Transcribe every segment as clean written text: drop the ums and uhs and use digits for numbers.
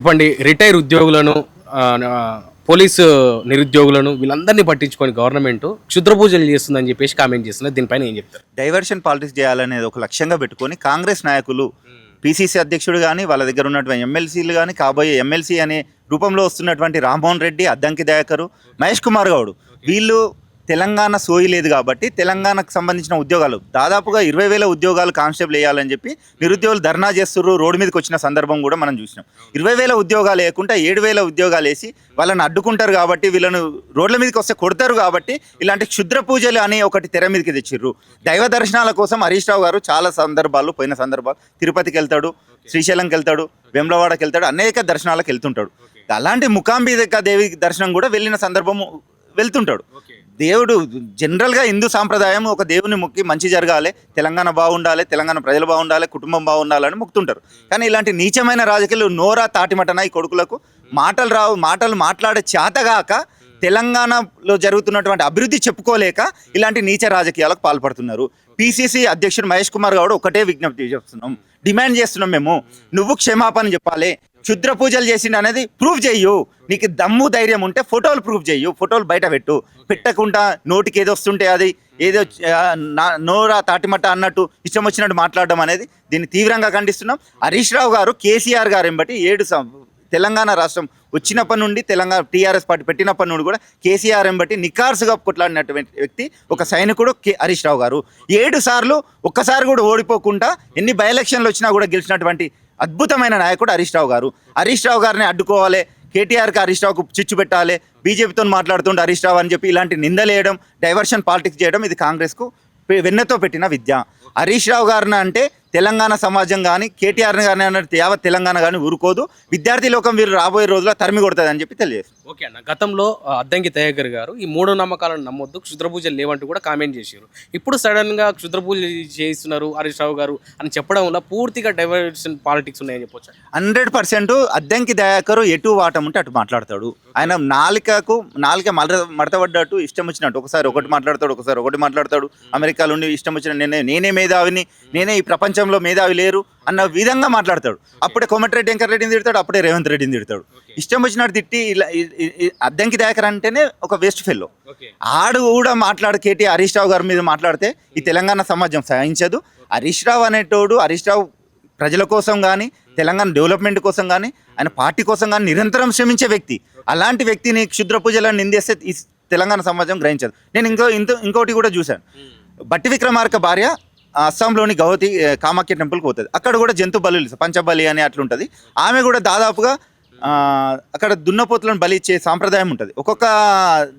చెప్పండి. రిటైర్ ఉద్యోగులను పోలీసు నిరుద్యోగులను వీళ్ళందరినీ పట్టించుకొని గవర్నమెంట్ క్షుద్ర పూజలు చేస్తుందని చెప్పేసి కామెంట్ చేస్తున్నారు. దీనిపైన ఏం చెప్తారు? డైవర్షన్ పాలిటిక్స్ చేయాలనేది ఒక లక్ష్యంగా పెట్టుకొని కాంగ్రెస్ నాయకులు పీసీసీ అధ్యక్షుడు కానీ వాళ్ళ దగ్గర ఉన్నటువంటి ఎమ్మెల్సీలు కానీ కాబోయే ఎమ్మెల్సీ అనే రూపంలో వస్తున్నటువంటి రామ్మోహన్ రెడ్డి, అద్దంకి దయాకరు, మహేష్ కుమార్ గౌడ్ వీళ్ళు తెలంగాణ సోయి లేదు కాబట్టి తెలంగాణకు సంబంధించిన ఉద్యోగాలు దాదాపుగా 20,000 ఉద్యోగాలు కానిస్టేబుల్ వేయాలని చెప్పి నిరుద్యోగులు ధర్నా చేస్తున్నారు. రోడ్డు మీదకి వచ్చిన సందర్భం కూడా మనం చూసినాం. 20,000 ఉద్యోగాలు వేయకుండా 7,000 ఉద్యోగాలు వేసి వాళ్ళని అడ్డుకుంటారు కాబట్టి, వీళ్ళను రోడ్ల మీదకి వస్తే కొడతారు కాబట్టి ఇలాంటి క్షుద్ర పూజలు అని ఒకటి తెర మీదకి తెచ్చిర్రు. దైవ దర్శనాల కోసం హరీష్ రావు గారు చాలా సందర్భాలు, పోయిన సందర్భాలు తిరుపతికి వెళ్తాడు, శ్రీశైలంకి వెళ్తాడు, వేములవాడకి వెళ్తాడు, అనేక దర్శనాలకు వెళ్తుంటాడు. అలాంటి ముకాంబిక దేవి దర్శనం కూడా వెళ్ళిన సందర్భము వెళ్తుంటాడు. దేవుడు జనరల్గా హిందూ సాంప్రదాయం ఒక దేవుని మొక్కి మంచి జరగాలి, తెలంగాణ బాగుండాలి, తెలంగాణ ప్రజలు బాగుండాలి, కుటుంబం బాగుండాలని మొక్కుతుంటారు. కానీ ఇలాంటి నీచమైన రాజకీయాలు నోరా తాటిమటన ఈ కొడుకులకు మాటలు రావు, మాటలు మాట్లాడే చేతగాక తెలంగాణలో జరుగుతున్నటువంటి అభివృద్ధి చెప్పుకోలేక ఇలాంటి నీచ రాజకీయాలకు పాల్పడుతున్నారు. పీసీసీ అధ్యక్షుడు మహేష్ కుమార్ గౌడ్ ఒకటే విజ్ఞప్తి చేస్తున్నాం, డిమాండ్ చేస్తున్నాం మేము, నువ్వు క్షమాపణ చెప్పాలి. క్షుద్ర పూజలు చేసిండు అనేది ప్రూవ్ చెయ్యు. నీకు దమ్ము ధైర్యం ఉంటే ఫోటోలు ప్రూవ్ చెయ్యు, ఫోటోలు బయట పెట్టకుండా నోటికి ఏదో వస్తుంటే అది ఏదో నోరా తాటిమట్ట అన్నట్టు ఇష్టం వచ్చినట్టు మాట్లాడడం అనేది దీన్ని తీవ్రంగా ఖండిస్తున్నాం. హరీష్ రావు గారు కేసీఆర్ గారు బట్టి తెలంగాణ రాష్ట్రం వచ్చినప్పటి నుండి, తెలంగాణ టీఆర్ఎస్ పార్టీ పెట్టినప్పటి నుండి కూడా కేసీఆర్ బట్టి నికార్సుగా కొట్లాడినటువంటి వ్యక్తి ఒక సైనికుడు హరీష్ రావు గారు. 7 సార్లు ఒక్కసారి కూడా ఓడిపోకుండా ఎన్ని బై ఎలక్షన్లు వచ్చినా కూడా గెలిచినటువంటి అద్భుతమైన నాయకుడు హరీష్ రావు గారు. హరీష్ రావు గారిని అడ్డుకోవాలి, కేటీఆర్కి హరీష్ రావుకు చిచ్చు పెట్టాలి, బీజేపీతో మాట్లాడుతుంటే హరీష్ రావు అని చెప్పి ఇలాంటి నిందలేయడం, డైవర్షన్ పాలిటిక్స్ చేయడం ఇది కాంగ్రెస్కు వెన్నెతో పెట్టిన విద్య. హరీష్ రావు గారిని అంటే తెలంగాణ సమాజం కానీ, కేటీఆర్ని కానీ అన్నట్టు యావత్ తెలంగాణ కానీ ఊరుకోదు. విద్యార్థి లోకం వీరు రాబోయే రోజుల్లో తరిమి కొడుతుంది అని చెప్పి తెలియజేస్తారు. ఓకే అన్న, గతంలో అద్దంకి దయాకర్ గారు ఈ 3 నమ్మకాలను నమ్మొద్దు, క్షుద్ర పూజలు లేవంటూ కూడా కామెంట్ చేశారు. ఇప్పుడు సడన్గా క్షుద్ర పూజలు చేస్తున్నారు హరీష్ రావు గారు అని చెప్పడం వల్ల పూర్తిగా డైవర్షన్ పాలిటిక్స్ ఉన్నాయని చెప్పొచ్చు. 100% అద్దంకి దయాకరు ఎటు వాటం ఉంటే అటు మాట్లాడతాడు. ఆయన నాలుక మడతపడ్డట్టు ఇష్టం వచ్చినట్టు ఒకసారి ఒకటి మాట్లాడతాడు, ఒకసారి ఒకటి మాట్లాడతాడు. అమెరికాలో ఉండి ఇష్టం వచ్చిన నేనే మేధావిని, నేనే ఈ ప్రపంచంలో మేధావి లేరు అన్న విధంగా మాట్లాడతాడు. అప్పుడే కోమటిరెడ్డి వెంకటరెడ్డిని తిడతాడు, అప్పుడే రేవంత్ రెడ్డిని తిడతాడు. ఇష్టం వచ్చినట్టు తిట్టి అద్దంకి దయాకర్ అంటేనే ఒక వేస్ట్ ఫెల్లో. ఆడు కూడా కేటీఆర్ హరీష్ రావు గారి మీద మాట్లాడితే ఈ తెలంగాణ సమాజం సహించదు. హరీష్ రావు అనేటోడు, హరీష్ రావు ప్రజల కోసం కానీ, తెలంగాణ డెవలప్మెంట్ కోసం కానీ, ఆయన పార్టీ కోసం కానీ నిరంతరం శ్రమించే వ్యక్తి. అలాంటి వ్యక్తిని క్షుద్ర పూజలను నిందేస్తే ఈ తెలంగాణ సమాజం గ్రహించదు. నేను ఇంకోటి కూడా చూశాను. బట్టి విక్రమార్క భార్య అస్సాంలోని గౌహతి కామాఖ్య టెంపుల్కి పోతుంది. అక్కడ కూడా జంతు బలి, పంచబలి అని అట్లుంటుంది. ఆమె కూడా దాదాపుగా అక్కడ దున్నపోతులను బలి ఇచ్చే సాంప్రదాయం ఉంటుంది. ఒక్కొక్క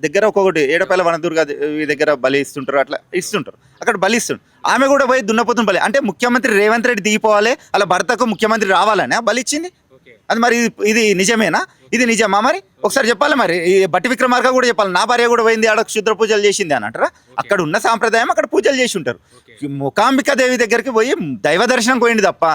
దగ్గర ఒక్కొక్కటి, ఏడపల్లి వనదుర్గ దగ్గర బలి ఇస్తుంటారు, అట్లా ఇస్తుంటారు, అక్కడ బలి ఇస్తుంటారు. ఆమె కూడా పోయి దున్నపోతుని బలి, అంటే ముఖ్యమంత్రి రేవంత్ రెడ్డి దిగిపోవాలి, అలా భర్తకు ముఖ్యమంత్రి రావాలని బలి ఇచ్చింది. అది మరి ఇది నిజమేనా? ఇది నిజమా? మరి ఒకసారి చెప్పాలి. మరి ఈ బట్టి విక్రమార్క కూడా చెప్పాలి, నా భార్య కూడా పోయింది ఆడ క్షుద్ర పూజలు చేసింది అని అంటారా? అక్కడ ఉన్న సాంప్రదాయం అక్కడ పూజలు చేసి ఉంటారు. మూకాంబికా దేవి దగ్గరికి పోయి దైవ దర్శనం పోయింది తప్ప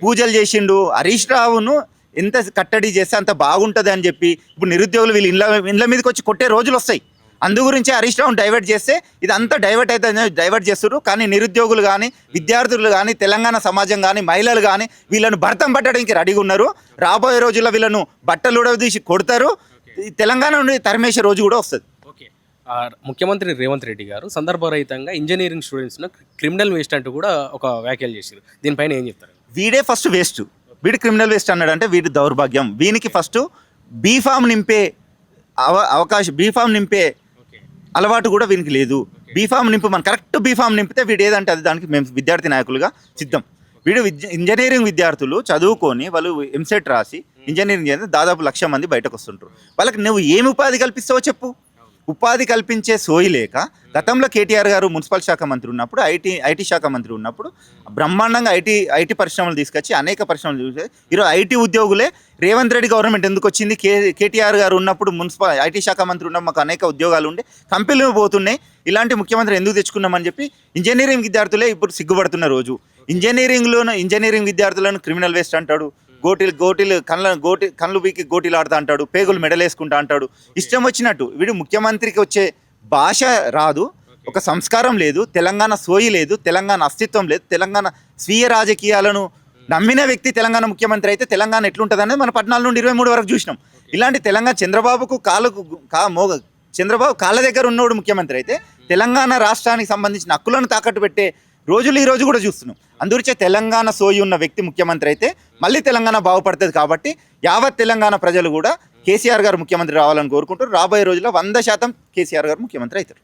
పూజలు చేసిండు. హరీష్ రావును ఎంత కట్టడి చేస్తే అంత బాగుంటుంది అని చెప్పి ఇప్పుడు నిరుద్యోగులు వీళ్ళు ఇండ్ల మీదకి వచ్చి కొట్టే రోజులు వస్తాయి. అందు గురించి హరీష్ రావును డైవర్ట్ చేస్తే ఇదంతా డైవర్ట్ అయితే డైవర్ట్ చేస్తారు. కానీ నిరుద్యోగులు కానీ, విద్యార్థులు కానీ, తెలంగాణ సమాజం కానీ, మహిళలు కానీ వీళ్ళను భర్తం పట్టడానికి రెడీగా ఉన్నారు. రాబోయే రోజుల్లో వీళ్ళను బట్టలు ఉడదీసి కొడతారు. తెలంగాణ నుండి తరిమేసే రోజు కూడా వస్తుంది. ముఖ్యమంత్రి రేవంత్ రెడ్డి గారు సందర్భరహితంగా ఇంజనీరింగ్ స్టూడెంట్స్ను క్రిమినల్ వేస్ట్ అంటూ కూడా ఒక వ్యాఖ్యలు చేశారు. దీనిపైన ఏం చెప్తారు? వీడే ఫస్ట్ వేస్ట్, వీడి క్రిమినల్ వేస్ట్ అన్నాడంటే వీడి దౌర్భాగ్యం. వీనికి ఫస్ట్ బీఫామ్ నింపే బీఫామ్ నింపే అలవాటు కూడా వీనికి లేదు. బీఫామ్ మన కరెక్ట్ బీఫామ్ నింపితే వీడు ఏదంటే అది దానికి మేము విద్యార్థి నాయకులుగా సిద్ధం. వీడు ఇంజనీరింగ్ విద్యార్థులు చదువుకొని వాళ్ళు ఎంసెట్ రాసి ఇంజనీరింగ్ చేస్తే దాదాపు 1,00,000 మంది బయటకు వస్తుంటారు. వాళ్ళకి నువ్వు ఏమి ఉపాధి కల్పిస్తావో చెప్పు. ఉపాధి కల్పించే సోయి లేక గతంలో కేటీఆర్ గారు మున్సిపల్ శాఖ మంత్రి ఉన్నప్పుడు, ఐటీ శాఖ మంత్రి ఉన్నప్పుడు బ్రహ్మాండంగా ఐటీ పరిశ్రమలు తీసుకొచ్చి అనేక పరిశ్రమలు చూసే ఈరోజు ఐటీ ఉద్యోగులే. రేవంత్ రెడ్డి గవర్నమెంట్ ఎందుకు వచ్చింది? కేటీఆర్ గారు ఉన్నప్పుడు మున్సిపల్ ఐటీ శాఖ మంత్రి ఉన్నప్పుడు మాకు అనేక ఉద్యోగాలు ఉండే, కంపెనీలు పోతున్నాయి. ఇలాంటి ముఖ్యమంత్రి ఎందుకు తెచ్చుకున్నామని చెప్పి ఇంజనీరింగ్ విద్యార్థులే ఇప్పుడు సిగ్గుపడుతున్న రోజు. ఇంజనీరింగ్ విద్యార్థులను క్రిమినల్ వేస్ట్ అంటాడు. గోటీలు కళ్ళు బీకి గోటీలు ఆడుతా అంటాడు, పేగులు మెడలేసుకుంటా అంటాడు, ఇష్టం వచ్చినట్టు. వీడు ముఖ్యమంత్రికి వచ్చే భాష రాదు, ఒక సంస్కారం లేదు, తెలంగాణ సోయి లేదు, తెలంగాణ అస్తిత్వం లేదు, తెలంగాణ స్వీయ రాజకీయాలను నమ్మిన వ్యక్తి తెలంగాణ ముఖ్యమంత్రి అయితే తెలంగాణ ఎట్లుంటుంది అనేది మనం 14 నుండి 23 వరకు చూసినాం. ఇలాంటి తెలంగాణ చంద్రబాబు కాళ్ళ దగ్గర ఉన్నోడు ముఖ్యమంత్రి అయితే తెలంగాణ రాష్ట్రానికి సంబంధించిన హక్కులను తాకట్టు పెట్టే రోజులు ఈ రోజు కూడా చూస్తున్నాం. అందుకే తెలంగాణ సోయి ఉన్న వ్యక్తి ముఖ్యమంత్రి అయితే మళ్ళీ తెలంగాణ బాగుపడుతుంది. కాబట్టి యావత్ తెలంగాణ ప్రజలు కూడా కేసీఆర్ గారు ముఖ్యమంత్రి రావాలని కోరుకుంటారు. రాబోయే రోజుల్లో 100% కేసీఆర్ గారు ముఖ్యమంత్రి అవుతారు.